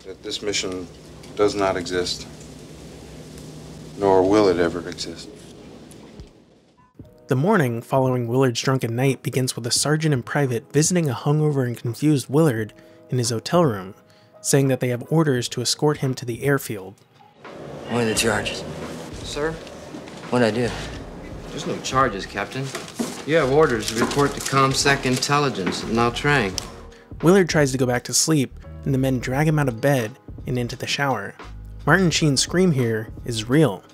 that this mission does not exist, nor will it ever exist. The morning following Willard's drunken night begins with a sergeant and private visiting a hungover and confused Willard in his hotel room, saying that they have orders to escort him to the airfield. What are the charges? Sir? What'd I do? There's no charges, Captain. You have orders to report to ComSec Intelligence at Nha Trang. Willard tries to go back to sleep, and the men drag him out of bed and into the shower. Martin Sheen's scream here is real.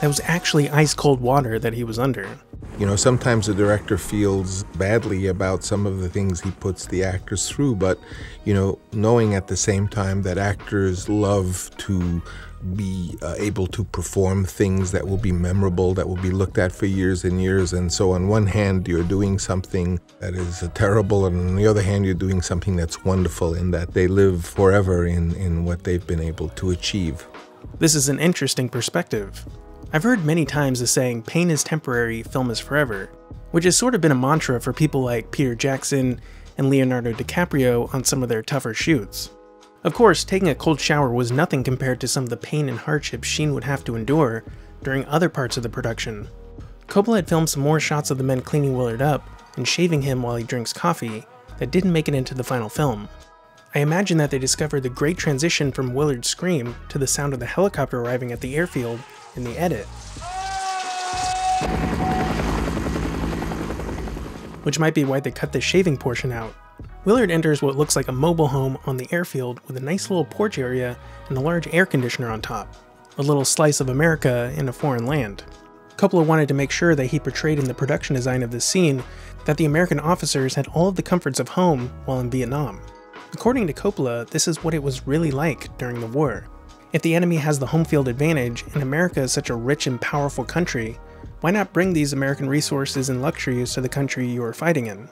That was actually ice-cold water that he was under. You know, sometimes the director feels badly about some of the things he puts the actors through, but, you know, knowing at the same time that actors love to be able to perform things that will be memorable, that will be looked at for years and years. And so on one hand, you're doing something that is terrible, and on the other hand, you're doing something that's wonderful in that they live forever in what they've been able to achieve. This is an interesting perspective. I've heard many times the saying, pain is temporary, film is forever, which has sort of been a mantra for people like Peter Jackson and Leonardo DiCaprio on some of their tougher shoots. Of course, taking a cold shower was nothing compared to some of the pain and hardship Sheen would have to endure during other parts of the production. Coppola had filmed some more shots of the men cleaning Willard up and shaving him while he drinks coffee that didn't make it into the final film. I imagine that they discovered the great transition from Willard's scream to the sound of the helicopter arriving at the airfield in the edit, which might be why they cut the shaving portion out. Willard enters what looks like a mobile home on the airfield with a nice little porch area and a large air conditioner on top, a little slice of America in a foreign land. Coppola wanted to make sure that he portrayed in the production design of this scene that the American officers had all of the comforts of home while in Vietnam. According to Coppola, this is what it was really like during the war. If the enemy has the home field advantage and America is such a rich and powerful country, why not bring these American resources and luxuries to the country you are fighting in?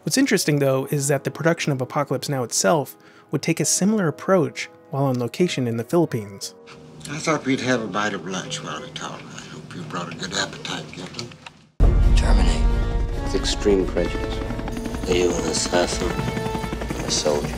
What's interesting though is that the production of Apocalypse Now itself would take a similar approach while on location in the Philippines. I thought we'd have a bite of lunch while we talk. I hope you brought a good appetite, Captain. Terminate. It's extreme prejudice. Are you an assassin or a soldier?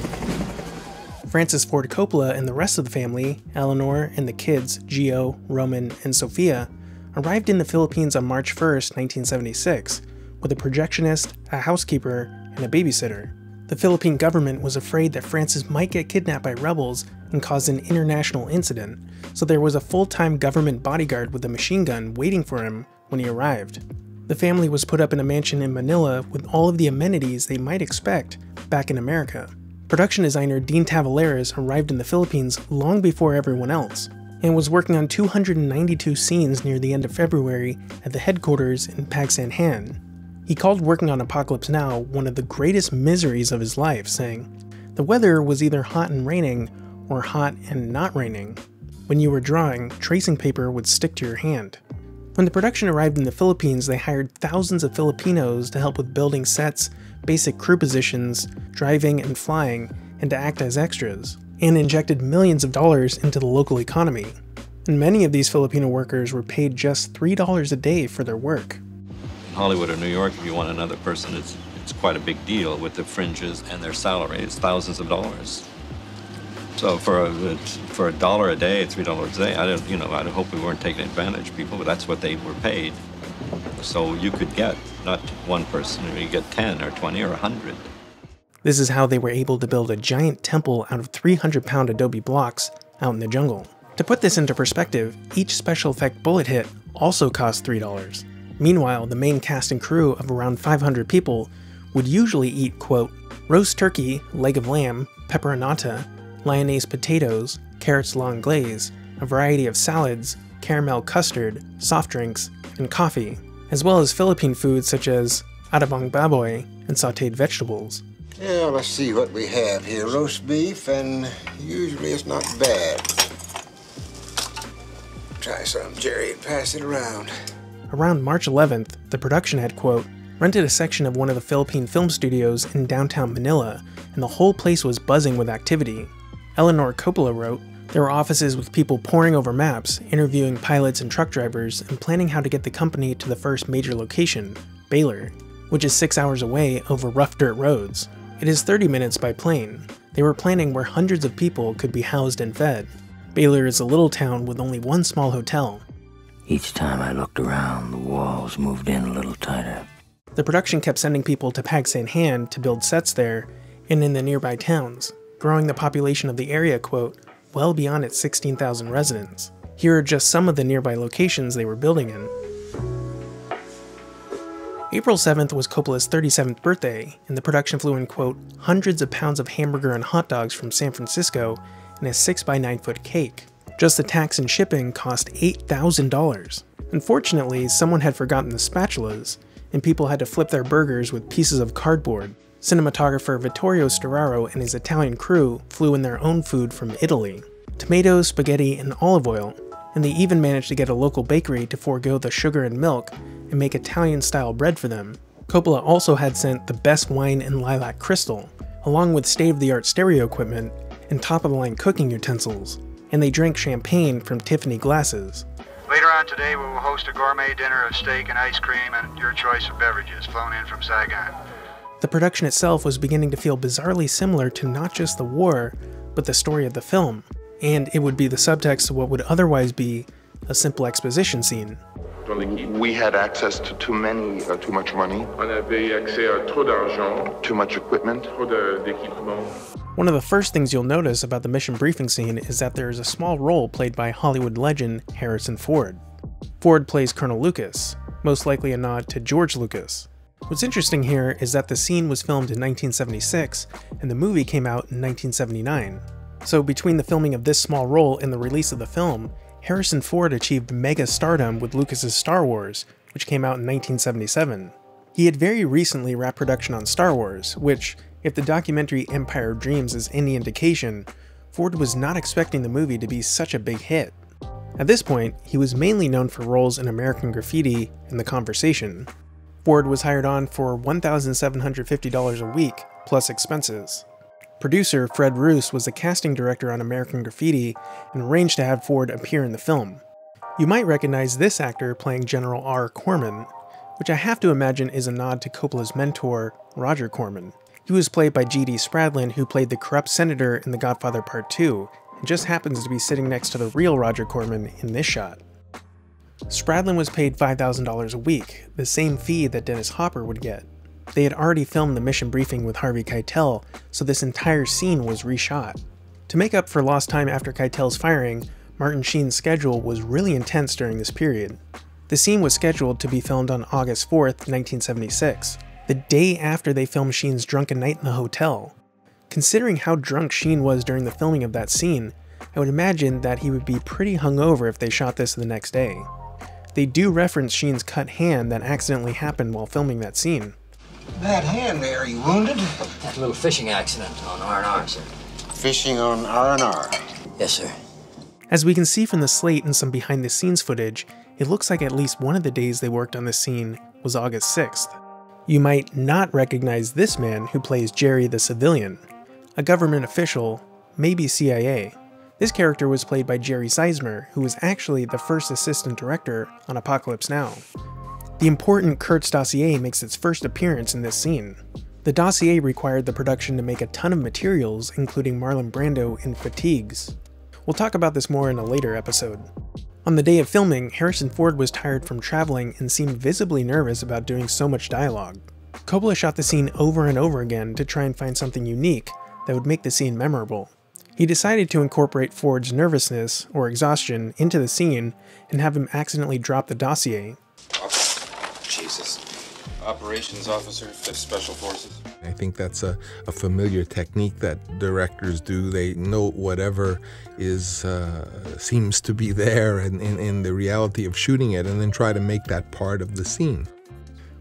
Francis Ford Coppola and the rest of the family, Eleanor and the kids, Gio, Roman, and Sophia, arrived in the Philippines on March 1st, 1976, with a projectionist, a housekeeper, and a babysitter. The Philippine government was afraid that Francis might get kidnapped by rebels and cause an international incident, so there was a full-time government bodyguard with a machine gun waiting for him when he arrived. The family was put up in a mansion in Manila with all of the amenities they might expect back in America. Production designer Dean TAVOULARIS arrived in the Philippines long before everyone else, and was working on 292 scenes near the end of February at the headquarters in Pagsanhan. He called working on Apocalypse Now one of the greatest miseries of his life, saying, "The weather was either hot and raining, or hot and not raining. When you were drawing, tracing paper would stick to your hand." When the production arrived in the Philippines, they hired thousands of Filipinos to help with building sets, basic crew positions, driving and flying, and to act as extras, and injected millions of dollars into the local economy. And many of these Filipino workers were paid just $3 a day for their work. In Hollywood or New York, if you want another person, it's quite a big deal with the fringes and their salaries, thousands of dollars. So for a dollar a day, $3 a day, I hope we weren't taking advantage of people, but that's what they were paid. So you could get not one person, you get 10 or 20 or 100. This is how they were able to build a giant temple out of 300-pound adobe blocks out in the jungle. To put this into perspective, each special effect bullet hit also cost $3. Meanwhile, the main cast and crew of around 500 people would usually eat, quote, roast turkey, leg of lamb, pepperonata, lyonnaise potatoes, carrots long glaze, a variety of salads, caramel custard, soft drinks, and coffee, as well as Philippine foods such as adobong baboy and sautéed vegetables. Yeah, let's see what we have here. Roast beef, and usually it's not bad. Try some, Jerry, and pass it around. Around March 11th, the production had, quote, rented a section of one of the Philippine film studios in downtown Manila, and the whole place was buzzing with activity. Eleanor Coppola wrote, there were offices with people poring over maps, interviewing pilots and truck drivers, and planning how to get the company to the first major location, Baylor, which is 6 hours away over rough dirt roads. It is 30 minutes by plane. They were planning where hundreds of people could be housed and fed. Baylor is a little town with only one small hotel. Each time I looked around, the walls moved in a little tighter. The production kept sending people to Pag-San-Han to build sets there and in the nearby towns, growing the population of the area, quote, well beyond its 16,000 residents. Here are just some of the nearby locations they were building in. April 7th was Coppola's 37th birthday, and the production flew in, quote, hundreds of pounds of hamburger and hot dogs from San Francisco in a 6 by 9 foot cake. Just the tax and shipping cost $8,000. Unfortunately, someone had forgotten the spatulas, and people had to flip their burgers with pieces of cardboard. Cinematographer Vittorio Storaro and his Italian crew flew in their own food from Italy. Tomatoes, spaghetti, and olive oil, and they even managed to get a local bakery to forego the sugar and milk and make Italian-style bread for them. Coppola also had sent the best wine and lilac crystal, along with state-of-the-art stereo equipment and top-of-the-line cooking utensils, and they drank champagne from Tiffany glasses. Later on today, we will host a gourmet dinner of steak and ice cream and your choice of beverages flown in from Saigon. The production itself was beginning to feel bizarrely similar to not just the war, but the story of the film, and it would be the subtext to what would otherwise be a simple exposition scene. We had access to too much money. Too much equipment. One of the first things you'll notice about the mission briefing scene is that there is a small role played by Hollywood legend Harrison Ford. Ford plays Colonel Lucas, most likely a nod to George Lucas. What's interesting here is that the scene was filmed in 1976 and the movie came out in 1979. So between the filming of this small role and the release of the film, Harrison Ford achieved mega stardom with Lucas's Star Wars, which came out in 1977. He had very recently wrapped production on Star Wars, which, if the documentary Empire of Dreams is any indication, Ford was not expecting the movie to be such a big hit. At this point, he was mainly known for roles in American Graffiti and The Conversation. Ford was hired on for $1,750 a week, plus expenses. Producer Fred Roos was the casting director on American Graffiti and arranged to have Ford appear in the film. You might recognize this actor playing General R. Corman, which I have to imagine is a nod to Coppola's mentor, Roger Corman. He was played by G.D. Spradlin, who played the corrupt senator in The Godfather Part 2, and just happens to be sitting next to the real Roger Corman in this shot. Spradlin was paid $5,000 a week, the same fee that Dennis Hopper would get. They had already filmed the mission briefing with Harvey Keitel, so this entire scene was reshot. To make up for lost time after Keitel's firing, Martin Sheen's schedule was really intense during this period. The scene was scheduled to be filmed on August 4th, 1976, the day after they filmed Sheen's drunken night in the hotel. Considering how drunk Sheen was during the filming of that scene, I would imagine that he would be pretty hungover if they shot this the next day. They do reference Sheen's cut hand that accidentally happened while filming that scene. That hand there, are you wounded? Had a little fishing accident on R&R, sir. Fishing on R&R. Yes, sir. As we can see from the slate and some behind the scenes footage, it looks like at least one of the days they worked on this scene was August 6th. You might not recognize this man who plays Jerry the civilian, a government official, maybe CIA. This character was played by Jerry Sizemore, who was actually the first assistant director on Apocalypse Now. The important Kurtz dossier makes its first appearance in this scene. The dossier required the production to make a ton of materials, including Marlon Brando in fatigues. We'll talk about this more in a later episode. On the day of filming, Harrison Ford was tired from traveling and seemed visibly nervous about doing so much dialogue. Coppola shot the scene over and over again to try and find something unique that would make the scene memorable. He decided to incorporate Ford's nervousness, or exhaustion, into the scene and have him accidentally drop the dossier. Jesus. Operations Officer, 5th Special Forces. I think that's a familiar technique that directors do. They note whatever is seems to be there in the reality of shooting it and then try to make that part of the scene.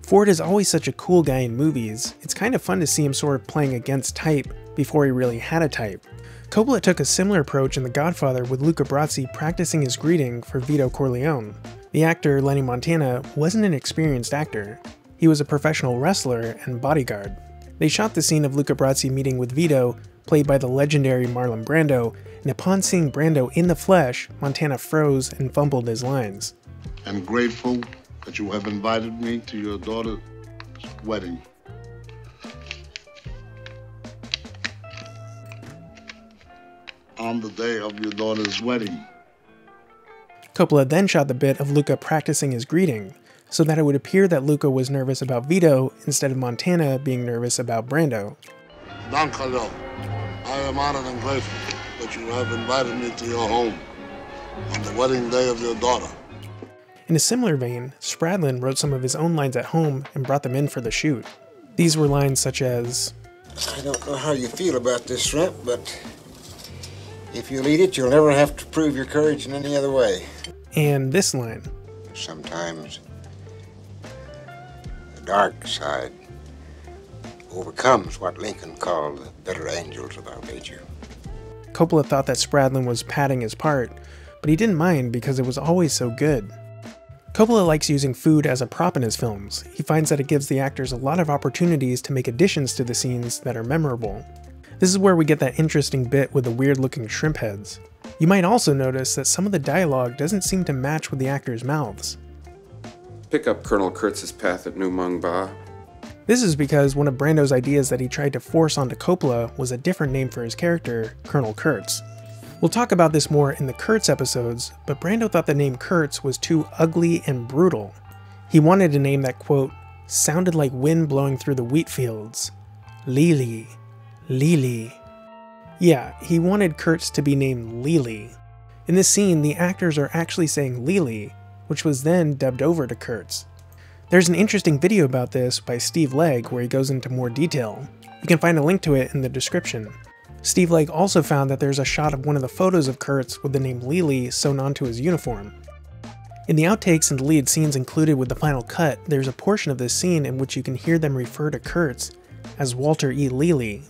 Ford is always such a cool guy in movies. It's kind of fun to see him sort of playing against type before he really had a type. Coppola took a similar approach in The Godfather with Luca Brasi practicing his greeting for Vito Corleone. The actor, Lenny Montana, wasn't an experienced actor. He was a professional wrestler and bodyguard. They shot the scene of Luca Brasi meeting with Vito, played by the legendary Marlon Brando, and upon seeing Brando in the flesh, Montana froze and fumbled his lines. I'm grateful that you have invited me to your daughter's wedding. on the day of your daughter's wedding. Coppola then shot the bit of Luca practicing his greeting, so that it would appear that Luca was nervous about Vito instead of Montana being nervous about Brando. Don Carlo, I am honored and grateful that you have invited me to your home on the wedding day of your daughter. In a similar vein, Spradlin wrote some of his own lines at home and brought them in for the shoot. These were lines such as, I don't know how you feel about this shrimp, but if you'll eat it, you'll never have to prove your courage in any other way. And this line, sometimes the dark side overcomes what Lincoln called the better angels of our nature. Coppola thought that Spradlin was padding his part, but he didn't mind because it was always so good. Coppola likes using food as a prop in his films. He finds that it gives the actors a lot of opportunities to make additions to the scenes that are memorable. This is where we get that interesting bit with the weird-looking shrimp heads. You might also notice that some of the dialogue doesn't seem to match with the actors' mouths. Pick up Colonel Kurtz's path at New Mung Ba. This is because one of Brando's ideas that he tried to force onto Coppola was a different name for his character, Colonel Kurtz. We'll talk about this more in the Kurtz episodes, but Brando thought the name Kurtz was too ugly and brutal. He wanted a name that, quote, sounded like wind blowing through the wheat fields. Lili. Lili. Yeah, he wanted Kurtz to be named Lili. In this scene, the actors are actually saying Lili, which was then dubbed over to Kurtz. There's an interesting video about this by Steve Legg where he goes into more detail. You can find a link to it in the description. Steve Legg also found that there's a shot of one of the photos of Kurtz with the name Lili sewn onto his uniform. In the outtakes and deleted scenes included with the final cut, there's a portion of this scene in which you can hear them refer to Kurtz as Walter E. Lili.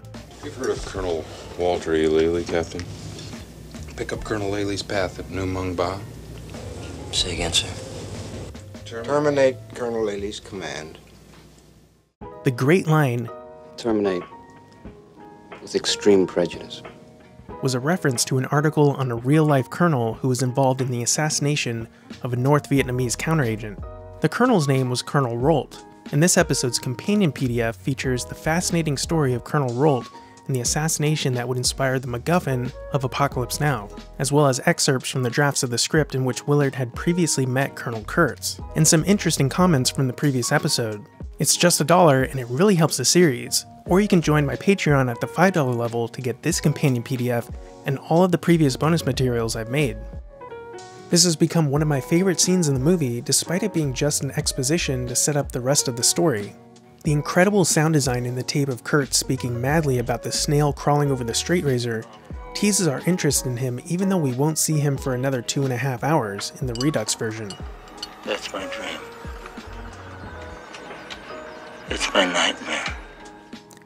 You've heard of Colonel Walter E. Lili, Captain? Pick up Colonel Lili's path at New Mung Ba. Say again, sir. Terminate Colonel Lili's command. The great line, terminate with extreme prejudice, was a reference to an article on a real-life colonel who was involved in the assassination of a North Vietnamese counteragent. The colonel's name was Colonel Rolt, and this episode's companion PDF features the fascinating story of Colonel Rolt and the assassination that would inspire the MacGuffin of Apocalypse Now, as well as excerpts from the drafts of the script in which Willard had previously met Colonel Kurtz, and some interesting comments from the previous episode. It's just $1 and it really helps the series, or you can join my Patreon at the $5 level to get this companion PDF and all of the previous bonus materials I've made. This has become one of my favorite scenes in the movie, despite it being just an exposition to set up the rest of the story. The incredible sound design in the tape of Kurtz speaking madly about the snail crawling over the straight razor teases our interest in him even though we won't see him for another 2.5 hours in the Redux version. That's my dream. It's my nightmare.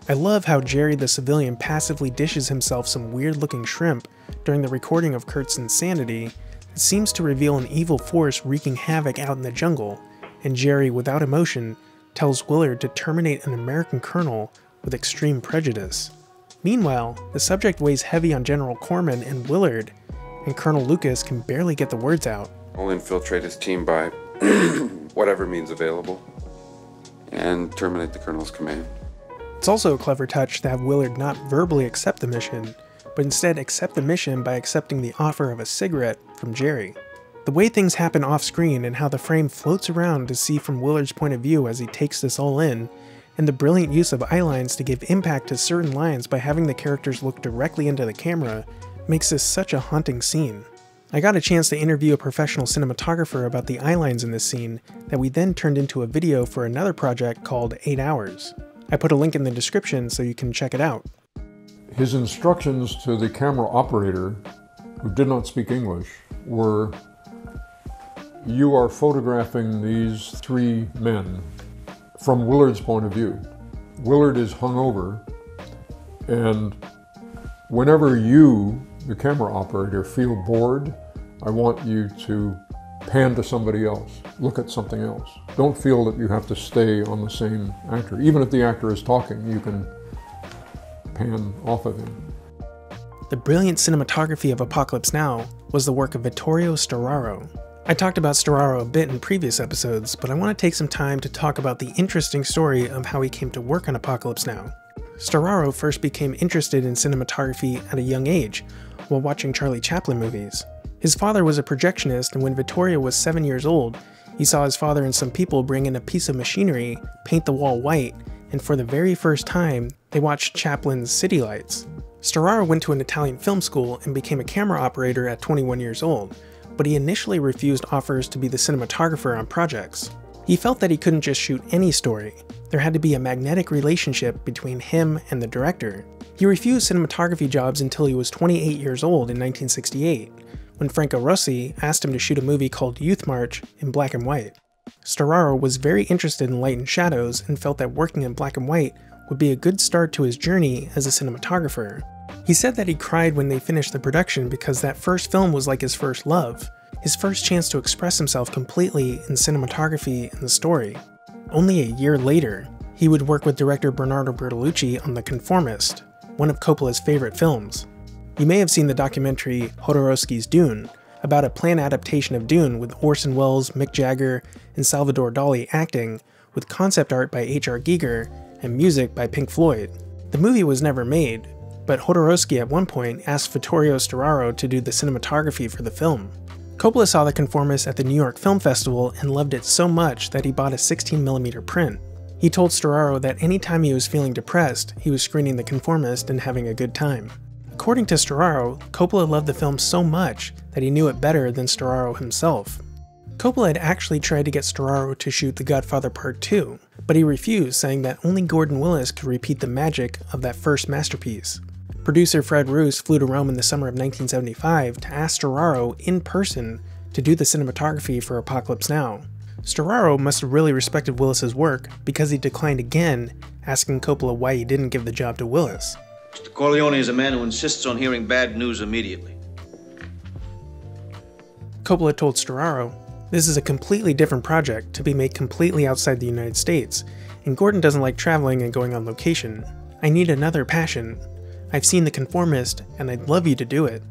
I love how Jerry the civilian passively dishes himself some weird-looking shrimp during the recording of Kurtz's insanity. It seems to reveal an evil force wreaking havoc out in the jungle, and Jerry, without emotion, tells Willard to terminate an American colonel with extreme prejudice. Meanwhile, the subject weighs heavy on General Corman and Willard, and Colonel Lucas can barely get the words out. I'll infiltrate his team by whatever means available and terminate the colonel's command. It's also a clever touch to have Willard not verbally accept the mission, but instead accept the mission by accepting the offer of a cigarette from Jerry. The way things happen off-screen and how the frame floats around to see from Willard's point of view as he takes this all in, and the brilliant use of eyelines to give impact to certain lines by having the characters look directly into the camera, makes this such a haunting scene. I got a chance to interview a professional cinematographer about the eyelines in this scene that we then turned into a video for another project called 8 Hours. I put a link in the description so you can check it out. His instructions to the camera operator, who did not speak English, were, you are photographing these 3 men from Willard's point of view. Willard is hungover, and whenever you, the camera operator, feel bored, I want you to pan to somebody else, look at something else. Don't feel that you have to stay on the same actor. Even if the actor is talking, you can pan off of him. The brilliant cinematography of Apocalypse Now was the work of Vittorio Storaro. I talked about Storaro a bit in previous episodes, but I want to take some time to talk about the interesting story of how he came to work on Apocalypse Now. Storaro first became interested in cinematography at a young age, while watching Charlie Chaplin movies. His father was a projectionist, and when Vittorio was 7 years old, he saw his father and some people bring in a piece of machinery, paint the wall white, and for the very first time, they watched Chaplin's City Lights. Storaro went to an Italian film school and became a camera operator at 21 years old, but he initially refused offers to be the cinematographer on projects. He felt that he couldn't just shoot any story. There had to be a magnetic relationship between him and the director. He refused cinematography jobs until he was 28 years old in 1968, when Franco Rossi asked him to shoot a movie called Youth March in black and white. Storaro was very interested in light and shadows and felt that working in black and white would be a good start to his journey as a cinematographer. He said that he cried when they finished the production because that first film was like his first love, his first chance to express himself completely in cinematography and the story. Only a year later, he would work with director Bernardo Bertolucci on The Conformist, one of Coppola's favorite films. You may have seen the documentary Jodorowsky's Dune, about a planned adaptation of Dune with Orson Welles, Mick Jagger, and Salvador Dali acting, with concept art by H.R. Giger and music by Pink Floyd. The movie was never made, but Jodorowsky at one point asked Vittorio Storaro to do the cinematography for the film. Coppola saw The Conformist at the New York Film Festival and loved it so much that he bought a 16mm print. He told Storaro that anytime he was feeling depressed, he was screening The Conformist and having a good time. According to Storaro, Coppola loved the film so much that he knew it better than Storaro himself. Coppola had actually tried to get Storaro to shoot The Godfather Part 2, but he refused, saying that only Gordon Willis could repeat the magic of that first masterpiece. Producer Fred Roos flew to Rome in the summer of 1975 to ask Storaro in person to do the cinematography for Apocalypse Now. Storaro must have really respected Willis's work because he declined again, asking Coppola why he didn't give the job to Willis. Mr. Corleone is a man who insists on hearing bad news immediately. Coppola told Storaro, "This is a completely different project to be made completely outside the United States, and Gordon doesn't like traveling and going on location. I need another passion. I've seen The Conformist, and I'd love you to do it."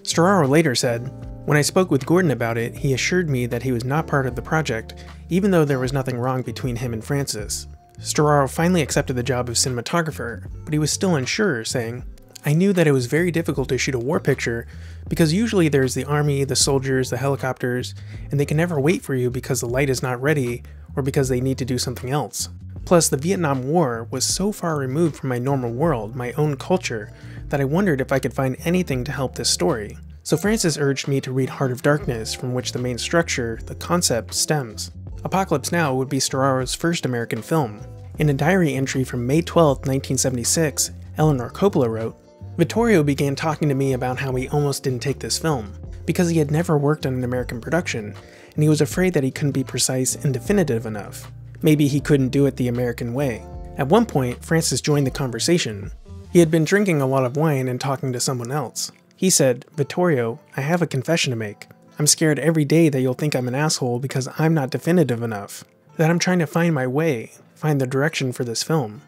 Storaro later said, "When I spoke with Gordon about it, he assured me that he was not part of the project, even though there was nothing wrong between him and Francis." Storaro finally accepted the job of cinematographer, but he was still unsure, saying, "I knew that it was very difficult to shoot a war picture because usually there's the army, the soldiers, the helicopters, and they can never wait for you because the light is not ready or because they need to do something else. Plus, the Vietnam War was so far removed from my normal world, my own culture, that I wondered if I could find anything to help this story. So Francis urged me to read Heart of Darkness, from which the main structure, the concept, stems." Apocalypse Now would be Storaro's first American film. In a diary entry from May 12, 1976, Eleanor Coppola wrote, "Vittorio began talking to me about how he almost didn't take this film, because he had never worked on an American production, and he was afraid that he couldn't be precise and definitive enough. Maybe he couldn't do it the American way." At one point, Francis joined the conversation. He had been drinking a lot of wine and talking to someone else. He said, "Vittorio, I have a confession to make. I'm scared every day that you'll think I'm an asshole because I'm not definitive enough. That I'm trying to find my way, find the direction for this film."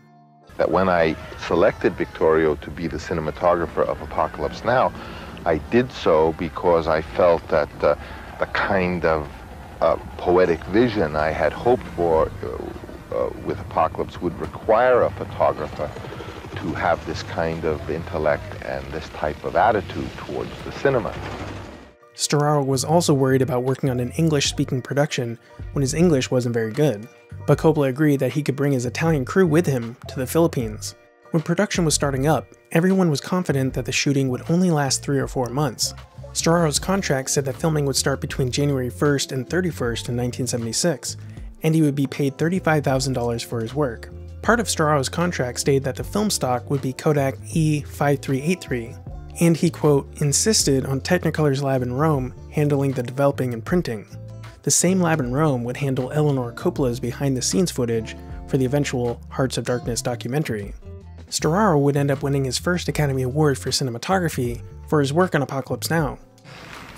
That when I selected Vittorio to be the cinematographer of Apocalypse Now, I did so because I felt that the kind of poetic vision I had hoped for with Apocalypse would require a photographer to have this kind of intellect and this type of attitude towards the cinema. Storaro was also worried about working on an English-speaking production when his English wasn't very good, but Coppola agreed that he could bring his Italian crew with him to the Philippines. When production was starting up, everyone was confident that the shooting would only last 3 or 4 months. Storaro's contract said that filming would start between January 1st and 31st in 1976, and he would be paid $35,000 for his work. Part of Storaro's contract stated that the film stock would be Kodak E5383, and he, quote, insisted on Technicolor's lab in Rome handling the developing and printing. The same lab in Rome would handle Eleanor Coppola's behind-the-scenes footage for the eventual Hearts of Darkness documentary. Storaro would end up winning his first Academy Award for cinematography for his work on Apocalypse Now.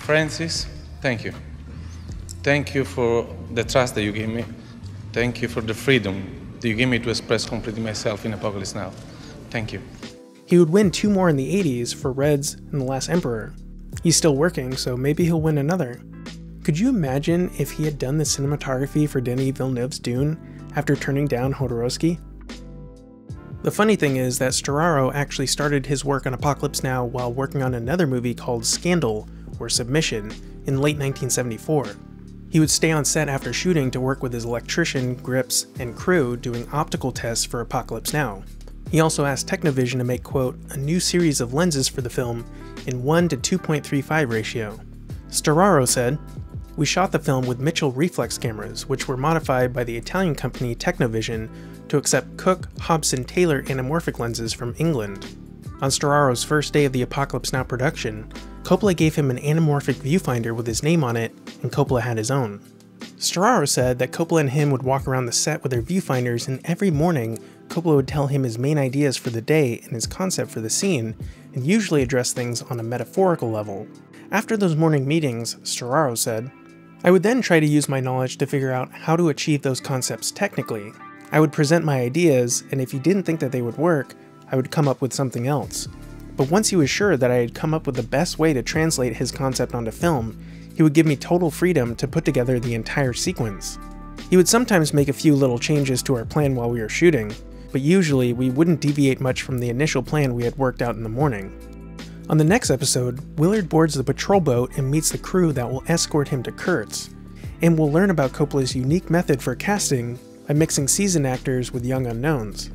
Francis, thank you. Thank you for the trust that you gave me. Thank you for the freedom that you gave me to express completely myself in Apocalypse Now. Thank you. He would win 2 more in the 80s for Reds and The Last Emperor. He's still working, so maybe he'll win another. Could you imagine if he had done the cinematography for Denis Villeneuve's Dune after turning down Jodorowsky? The funny thing is that Storaro actually started his work on Apocalypse Now while working on another movie called Scandal, or Submission, in late 1974. He would stay on set after shooting to work with his electrician, grips, and crew doing optical tests for Apocalypse Now. He also asked Technovision to make, quote, a new series of lenses for the film in 1 to 2.35 ratio. Storaro said, "We shot the film with Mitchell reflex cameras, which were modified by the Italian company Technovision to accept Cooke Hobson Taylor anamorphic lenses from England." On Storaro's first day of the Apocalypse Now production, Coppola gave him an anamorphic viewfinder with his name on it, and Coppola had his own. Storaro said that Coppola and him would walk around the set with their viewfinders, and every morning, Coppola would tell him his main ideas for the day and his concept for the scene, and usually address things on a metaphorical level. After those morning meetings, Storaro said, "I would then try to use my knowledge to figure out how to achieve those concepts technically. I would present my ideas, and if he didn't think that they would work, I would come up with something else. But once he was sure that I had come up with the best way to translate his concept onto film, he would give me total freedom to put together the entire sequence." He would sometimes make a few little changes to our plan while we were shooting, but usually we wouldn't deviate much from the initial plan we had worked out in the morning. On the next episode, Willard boards the patrol boat and meets the crew that will escort him to Kurtz, and we'll learn about Coppola's unique method for casting by mixing seasoned actors with young unknowns.